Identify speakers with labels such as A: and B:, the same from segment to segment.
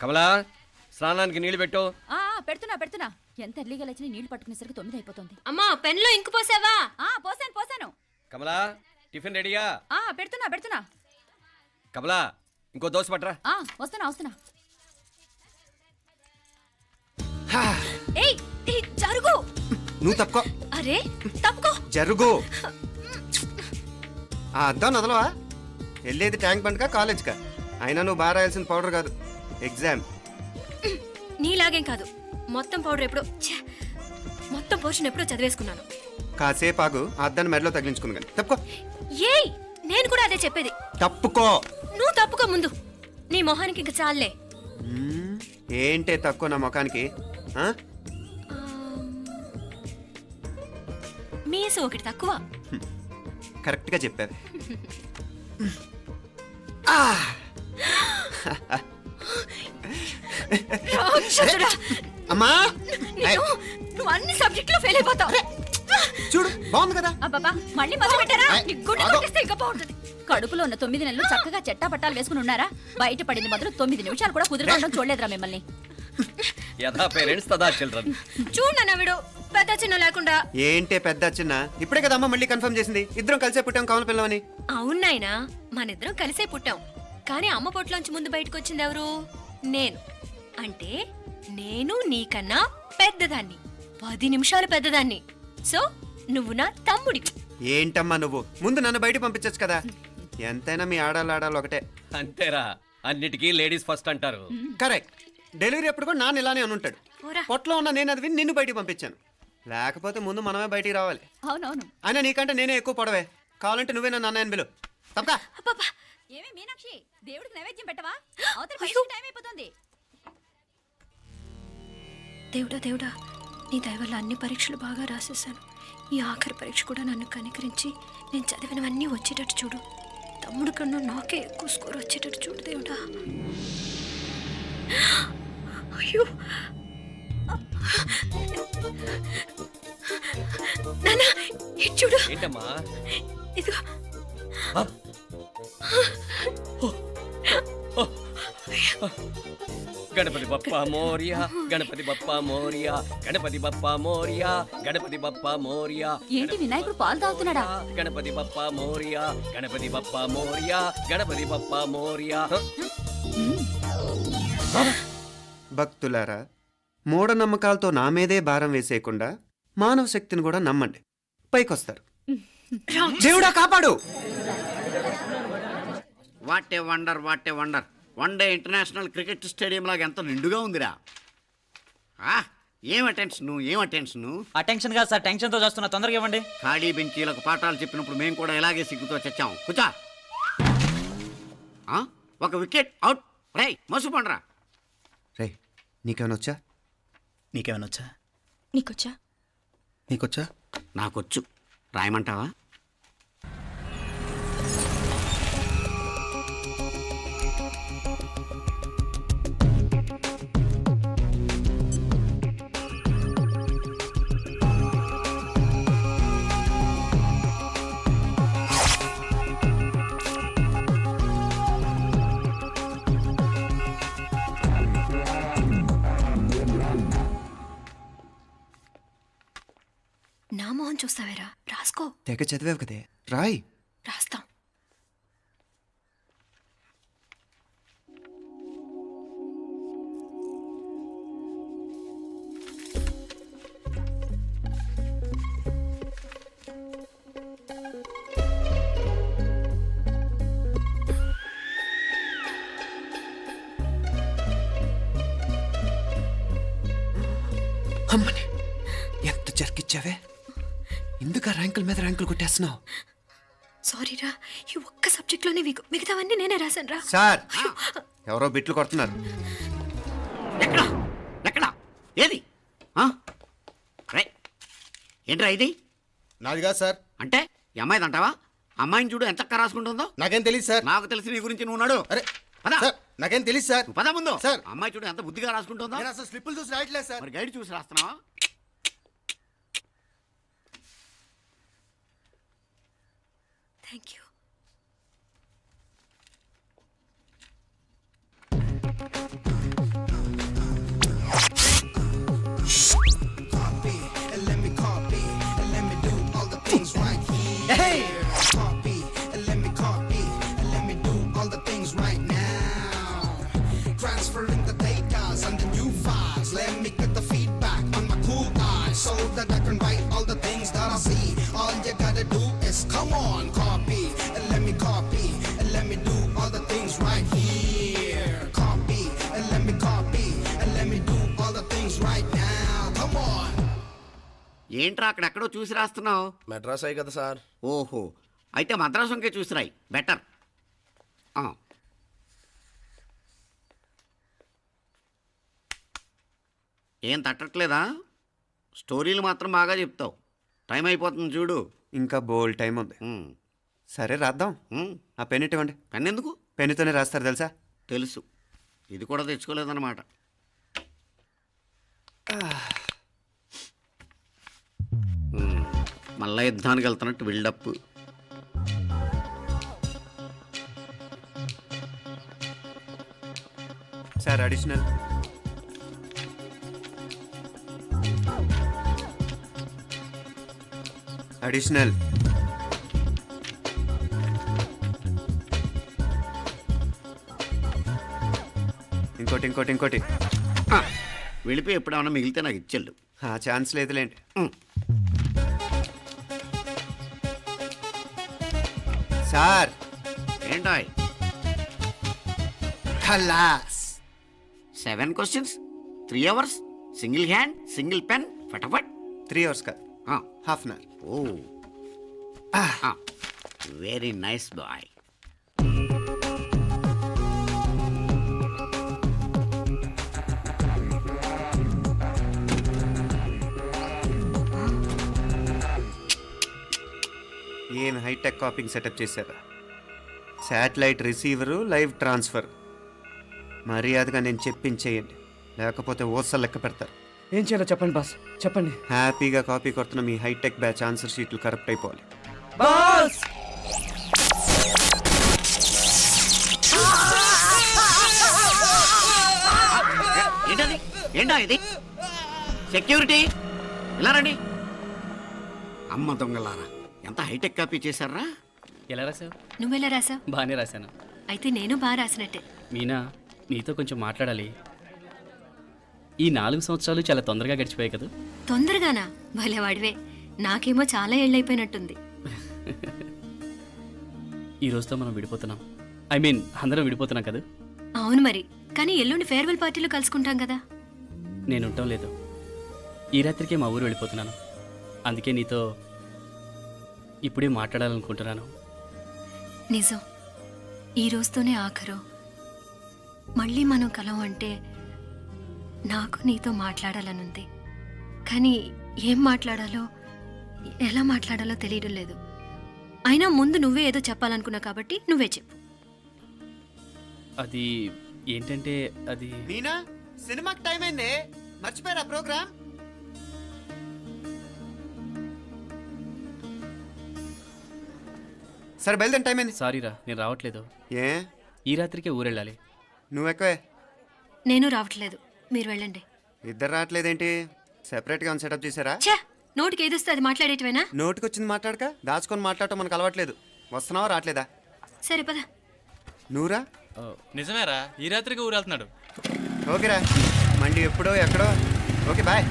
A: కమలా స్నానానికి నీళ్లు పెట్టు.
B: పెడుతున్నా ఎంత ఎర్లీగా లేచిన నీళ్లు పట్టుకునేసరికి 9 అయిపోతుంది.
C: అమ్మా పెన్లో ఇంకు పోసావా?
B: పోసాను.
A: కమలా టిఫిన్ రెడీగా?
B: పెడుతున్నా.
A: కమలా ఇంకో దోశ పట్రా.
B: వస్తున్నా. ఏయ్ జరుగు.
D: నువ్వు తప్పుకో.
B: అరే తప్పుకో.
D: జరుగు. అద్దాం వదలవా? వెళ్ళేది ట్యాంక్ బండ్కా కాలేజ్కా? అయినా నువ్వు బాగా రాయాల్సిన పౌడర్ కాదు, ఎగ్జామ్.
C: నీలాగేం కాదు, మొత్తం పౌడర్ ఎప్పుడో మొత్తం పోర్షన్ ఎప్పుడో చదివేసుకున్నాను.
D: కాసేపు ఆగు, ఆ అద్దాన్ని మెడలో తగిలించుకుంది కానీ. తప్పుకో.
C: ఏయ్ నేను కూడా అదే చెప్పేది.
D: తప్పుకో.
C: నువ్వు తప్పుకో ముందు. నీ మొహానికి ఇంక చాలే.
D: ఏంటే తక్కువ నా ముఖానికి?
C: మీసు ఒకటి తక్కువ.
D: కరెక్ట్గా చెప్పావు. అమ్మా
C: నువ్వు అన్ని సబ్జెక్టులో ఫెయిల్ అయిపోతావు.
D: చూడు బాగుంది కదా.
B: అబ్బబ్బా మళ్ళీ మొదలు పెట్టారా? ఇంకా బాగుంటుంది. కడుపులో ఉన్న 9 నెలలు చక్కగా చెట్టా పట్టాలు వేసుకుని ఉన్నారా? బయట పడింది మొదలు 9 నిమిషాలు కూడా కుదురుకోవడం చూడలేదురా మిమ్మల్ని.
A: యథా పేరెంట్స్ తదా చిల్డ్రన్.
C: చూడన్నా వీడు పెద్ద చిన్న లేకుండా.
D: ఏంటే పెద్ద చిన్న? ఇప్పుడే కదా అమ్మ మళ్ళీ కన్ఫర్మ్ చేసింది ఇద్దరం కలిసే పుట్టాం కమల పిల్లవని.
C: అవునాయినా మనిద్దరం కలిసే పుట్టాం, కానీ అమ్మ పొట్లోంచి ముందు బయటకు వచ్చింది ఎవరు? నేను. అంటే నేను నీకన్నా పెద్దదాన్ని, 10 నిమిషాలు పెద్దదాన్ని. సో నువ్వు నా తమ్ముడి.
D: ఏంటమ్మా నువ్వు? ముందు నన్ను బయట పంపించచ్చు కదా. ఎంతైనా మీ ఆడాలు ఒకటే.
A: అంతేరా, అన్నిటికీ లేడీస్ ఫస్ట్ అంటారు.
D: కరెక్ట్. డెలివరీ అప్పుడు కూడా నాన్న ఇలానే ఉంటాడు. పొట్లో ఉన్న నేను అది విని నిన్ను బయటికి పంపించాను. లేకపోతే ముందు మనమే బయటికి రావాలి.
B: అవునవును.
D: అయినా నీకంటే నేనే ఎక్కువ పొడవే. కావాలంటే నువ్వే నా నాన్న బిలు. తప్పకా.
B: ఏమే మీనాక్షి, దేవుడికి నైవేద్యం పెట్టవా? అవతల టైం అయిపోతుంది.
C: దేవుడా నీ దయ వల్ల అన్ని పరీక్షలు బాగా రాసేసాను. ఈ ఆఖరి పరీక్ష కూడా నన్ను కనికరించి నేను చదివినవన్నీ వచ్చేటట్టు చూడు. తమ్ముడు కన్నా నాకే ఎక్కువ స్కోర్ వచ్చేటట్టు చూడు దేవుడా. అయ్యో నాన్నా చూడు.
A: ఏంటమ్మా?
C: ఇదిగో.
A: గణపతి బప్పా మోరియా, గణపతి బప్పా మోరియా, గణపతి బప్పా మోరియా, గణపతి బప్పా మోరియా.
B: ఏంటి వినాయకుడు పాలు తాగుతున్నాడా?
A: గణపతి బప్పా మోరియా, గణపతి బప్పా మోరియా, గణపతి బప్పా మోరియా.
D: భక్తులారా, మూఢనమ్మకాలతో నా మీదే భారం వేసేయకుండా మానవ శక్తిని కూడా నమ్మండి, పైకొస్తారు. దేవుడా కాపాడు.
E: What a wonder, what a wonder. 1 day international cricket stadium లాగా ఎంత నిండుగా ఉందిరా. ఏం అటెన్షన్?
F: అటెన్షన్ కాదు సార్, టెన్షన్తో చూస్తున్నా. తొందరగా ఇవ్వండి.
E: ఖాళీ బెంచీలకు పాఠాలు చెప్పినప్పుడు మేము కూడా ఇలాగే సిగ్గుతో చచ్చాం. కూర్చో. ఒక వికెట్ అవుట్. రై మసు పండరా.
D: రే నీకేమైనా వచ్చా?
F: నీకేమైనా వచ్చా?
D: నీకొచ్చా?
E: నాకొచ్చు. రాయమంటావా?
C: నా మొహం చూస్తావేరా? రాసుకో.
D: తెగ చదివావు కదే, రాయ్.
C: రాస్తాం.
D: అమ్మని ఎంత జరికిచ్చావే. ఎందుకు ర్యాంకుల మీద ర్యాంకులు కొట్టేస్తున్నావు?
C: సారీరా, ఈ ఒక్క సబ్జెక్ట్లోనే మిగతావన్నీ నేనే రాశాను రా.
D: సార్ ఎవరో బిట్లు కొడుతున్నారు.
E: ఎక్కడా ఏది? ఏంట్రా ఇది?
G: నాది కాదు సార్.
E: అంటే ఈ అమ్మాయిది అంటావా? అమ్మాయిని చూడు ఎంత రాసుకుంటుందో.
G: నాకేం తెలియదు సార్.
E: నాకు తెలిసి నీ గురించి నువ్వు నాడు.
G: అరే
E: పదా.
G: సార్ నాకేం తెలియదు సార్.
E: పదా ముందు.
G: సార్
E: అమ్మాయి చూడు ఎంత బుద్ధిగా రాసుకుంటుందో.
G: నేను అసలు స్లిప్పులు చూసి రాయట్లేదు సార్.
E: మరి గైడ్ చూసి రాస్తున్నావా?
C: Thank you.
H: transferring the data and the new files. Let me get the feedback on my cool eyes so that I can write all the things that I see. All you gotta do is come on, copy and let me copy and let me do all the things right here. Copy and let me copy and let me do all the things right now. Come on.
E: ఏంట్రా అక్కడెక్కడో చూసి రాస్తున్నావు?
G: మెడ్రాస్ అయ్యి కదా sir.
E: ఓహో, అయితే మద్రాసు వంకే చూసి రాయి, better. ఏం తట్టట్లేదా? స్టోరీలు మాత్రం బాగా చెప్తావు. టైం అయిపోతుంది చూడు.
D: ఇంకా బోల్డ్ టైం ఉంది. సరే రాద్దాం. ఆ పెన్ ఇవ్వండి.
E: పెన్ ఎందుకు?
D: పెన్నుతోనే రాస్తారు తెలుసా?
E: తెలుసు. ఇది కూడా తెచ్చుకోలేదన్నమాట. మళ్ళా యుద్ధానికి వెళ్తున్నట్టు బిల్డప్.
D: Sir additional. అడిషనల్. ఇంకోటి ఇంకోటి ఇంకోటి.
E: వెళ్ళిపోయి ఎప్పుడేమన్నా మిగిలితే నాకు ఇచ్చెళ్ళు.
D: ఆ ఛాన్స్ లేదులేండి. సార్
E: ఏంటాయ్?
D: ఖలాస్.
E: 7 questions, 3 hours, single hand, single pen, ఫటాఫట్.
D: 3 hours కాదు, half an hour.
E: Oh, very nice boy.
D: ఏం హైటెక్ కాపింగ్ సెటప్ చేశారా? Satellite receiver, live transfer. మర్యాదగా నేను చెప్పించేయండి, లేకపోతే ఓసలు లెక్క పెడతారు.
A: ఏం చేయాలో చెప్పండి బాస్, చెప్పండి.
D: హ్యాపీగా కాపీ కొడుతున్న మీ హైటెక్ బ్యాచ్ ఆన్సర్ షీట్లు కరెక్ట్ అయిపోవాలి.
A: బాస్
E: ఏంటది? ఏంటా ఇది? సెక్యూరిటీ ఇలా రండి. అమ్మ దొంగలారా, ఎంత హైటెక్ కాపీ చేశారా?
A: ఎలా రాసావు?
C: నువ్వెలా రాసావు?
A: బాగానే రాశాను.
C: అయితే నేను బాగా రాసినట్టే.
A: మీనా, నీతో కొంచెం మాట్లాడాలి. ఈ 4 సంవత్సరాలు చాలా తొందరగా గడిచిపోయాయి కదా.
C: తొందరగానా? భలేవాడివే. నాకేమో చాలా ఏళ్ళైపోయినట్టుంది.
A: ఈ రోజుతో మనం విడిపోతున్నాం. ఐ మీన్ అందరం విడిపోతున్నాం కదా.
C: అవును మరి, కానీ ఎల్లుండి ఫేర్వెల్ పార్టీలో కలుసుకుంటాం కదా.
A: నేను ఉండటం లేదు. ఈ రాత్రికే మా ఊరు వెళ్ళిపోతున్నాను. అందుకే నీతో ఇప్పుడే మాట్లాడాలనుకుంటున్నాను.
C: నిజం, ఈ రోజుతోనే ఆఖరు. మళ్ళీ మనం కలం అంటే నాకు నీతో మాట్లాడాలనుంది. కానీ ఏం మాట్లాడాలో, ఎలా మాట్లాడాలో తెలియడం లేదు. అయినా ముందు నువ్వే ఏదో చెప్పాలనుకున్నా కాబట్టి నువ్వే చెప్పు.
A: అది ఏంటంటే అది
D: మీనా, సినిమాకి టైం అయింది, మర్చిపోయారా ప్రోగ్రామ్? సరే బయలుదేరి, టైం అయింది.
A: సారీరా, నేను రావట్లేదు.
D: ఏ?
A: ఈ రాత్రికే ఊరెళ్ళాలి.
D: నువ్వు ఎక్కువే.
C: నేను రావట్లేదు, మీరు వెళ్ళండి.
D: ఇద్దరు రావట్లేదేంటి? సెపరేట్గా సెటప్ చేశారా?
C: ఛే, నోటికి ఏదొస్తే అది మాట్లాడేటివేనా?
D: నోటికి వచ్చింది మాట్లాడక దాచుకొని మాట్లాడటం మనకు అలవాట్లేదు. వస్తున్నావా రావట్లేదా?
C: సరే పద.
D: నువ్వురా.
I: నిజమేరా, ఈ రాత్రికి ఊరెళ్తున్నాడు.
D: ఓకేరా, మండి ఎప్పుడో ఎక్కడో. Okay bye.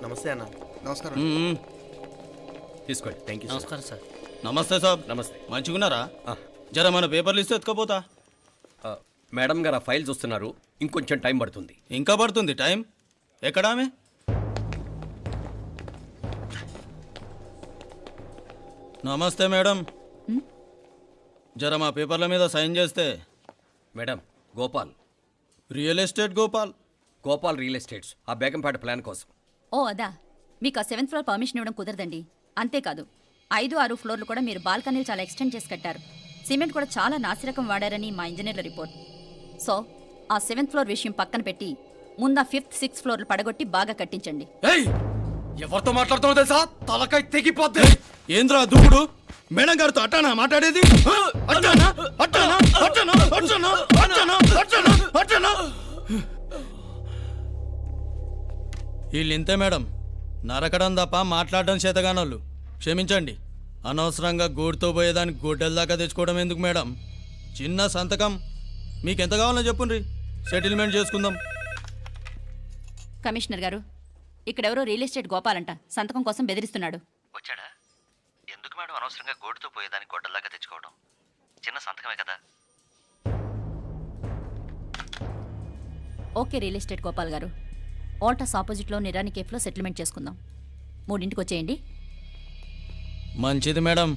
G: నమస్తే అన్న. నమస్కారం.
A: తీసుకోండి. Thank you.
I: నమస్కారం సార్. నమస్తే సార్.
A: నమస్తే.
I: మంచిగున్నారా? జర మన పేపర్లు ఇస్తే ఎత్తుకోపోతా.
A: మేడం గారు ఆ ఫైల్ చూస్తున్నారు, ఇంకొంచెం టైం పడుతుంది.
I: ఇంకా పడుతుంది టైం? ఎక్కడ ఆమె? నమస్తే మేడం, జర మా పేపర్ల మీద సైన్ చేస్తే.
A: Madam, Gopal.
I: Real estate Gopal.
A: Gopal real estates, ఆ బేగంపేట ప్లాన్ కోసం.
B: ఓ అదా, మీకు ఆ 7th ఫ్లోర్ పర్మిషన్ ఇవ్వడం కుదరదండి. అంతేకాదు 5, 6 ఫ్లోర్లు కూడా మీరు బాల్కనీలు చాలా ఎక్స్టెండ్ చేసి కట్టారు. సిమెంట్ కూడా చాలా నాసిరకం వాడారని మా ఇంజనీర్ల రిపోర్ట్. సో ఆ 7th ఫ్లోర్ విషయం పక్కన పెట్టి ముందు ఆ 5th, 6th ఫ్లోర్లు పడగొట్టి బాగా కట్టించండి.
I: ఎవరితో మాట్లాడుతున్నావు తెలుసా? తలకాయ తెగిపోద్ది. ఏంద్రా దూకుడు? మేడం గారితో అట్టానా మాట్లాడేది? అట్టానా అట్టానా అట్టానా అట్టానా అట్టానా అట్టానా అట్టానా? వీళ్ళింతే మేడం, నరకడం తప్ప మాట్లాడడం చేతగానోళ్ళు. క్షమించండి, అనవసరంగా గోడుతో పోయేదానికి గొడ్డల దాకా తెచ్చుకోవడం ఎందుకు మేడం? చిన్న సంతకం మీకు ఎంత కావాలో చెప్పుండ్రి, సెటిల్మెంట్ చేసుకుందాం.
B: కమిషనర్ గారు, ఇక్కడెవరో రియల్ ఎస్టేట్ గోపాలంట సంతకం కోసం బెదిరిస్తున్నాడు.
J: వచ్చాడా? ఎందుకు మేడం అనవసరంగా గోడుతో పోయేదానికి గొడ్డల్లాగా తెచ్చుకోవడం? చిన్న సంతకమే కదా.
B: ఓకే రియల్ ఎస్టేట్ గోపాల్ గారు, ఆల్టాస్ ఆపోజిట్లో నిరాని కేఫ్లో సెటిల్మెంట్ చేసుకుందాం. 3ంటికి వచ్చేయండి.
I: మంచిది మేడం,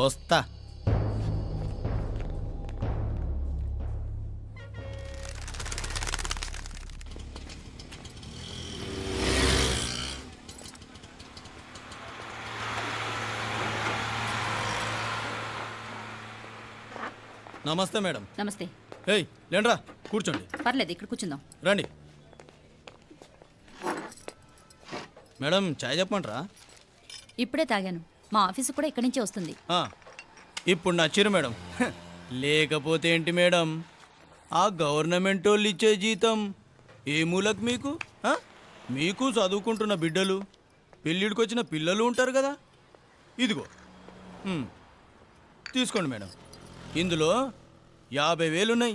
I: వస్తా. నమస్తే మేడం.
B: నమస్తే.
I: ఏయ్ లేండ్రా, కూర్చోండి.
B: పర్లేదు, ఇక్కడ కూర్చుందాం.
I: రండి మేడం, చాయ్ చెప్పమంటారా?
B: ఇప్పుడే తాగాను. మా ఆఫీసు కూడా ఇక్కడి నుంచే వస్తుంది.
I: ఇప్పుడు నచ్చిరు మేడం. లేకపోతే ఏంటి మేడం, ఆ గవర్నమెంట్ వాళ్ళు ఇచ్చే జీతం ఏ మూలకు మీకు? మీకు చదువుకుంటున్న బిడ్డలు, పెళ్ళిడికి వచ్చిన పిల్లలు ఉంటారు కదా. ఇదిగో తీసుకోండి మేడం, ఇందులో 50,000 ఉన్నాయి.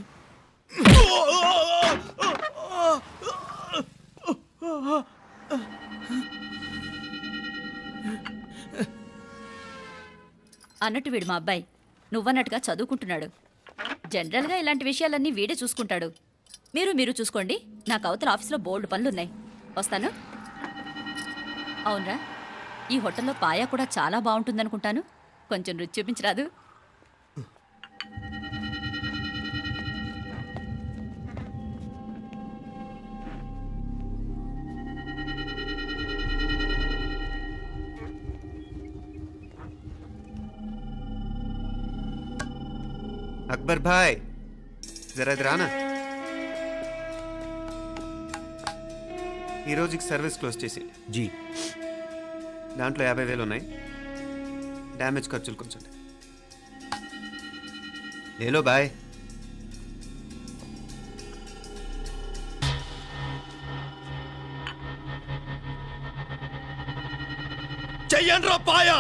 B: అన్నట్టు వీడు మా అబ్బాయి నువ్వన్నట్టుగా చదువుకుంటున్నాడు. జనరల్గా ఇలాంటి విషయాలన్నీ వీడే చూసుకుంటాడు. మీరు చూసుకోండి. నాకు అవతల ఆఫీస్లో బోల్డ్ పనులున్నాయి. వస్తాను. అవునరా, ఈ హోటల్లో పాయా కూడా చాలా బాగుంటుందనుకుంటాను. కొంచెం రుచి చూపించరాదు?
D: అక్బర్ భాయ్, జరా ఇది రానా. ఈ రోజుకి సర్వీస్ క్లోజ్ చేసి
F: జీ.
D: దాంట్లో 50,000 ఉన్నాయి. డ్యామేజ్ ఖర్చులు కొంచెం లేలో బాయ్.
I: చెయ్యండ్రా పాయా.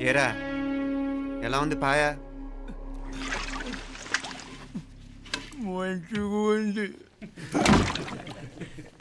D: ఏరా ఎలా ఉంది పాయ?
I: మంచిగా ఉంది.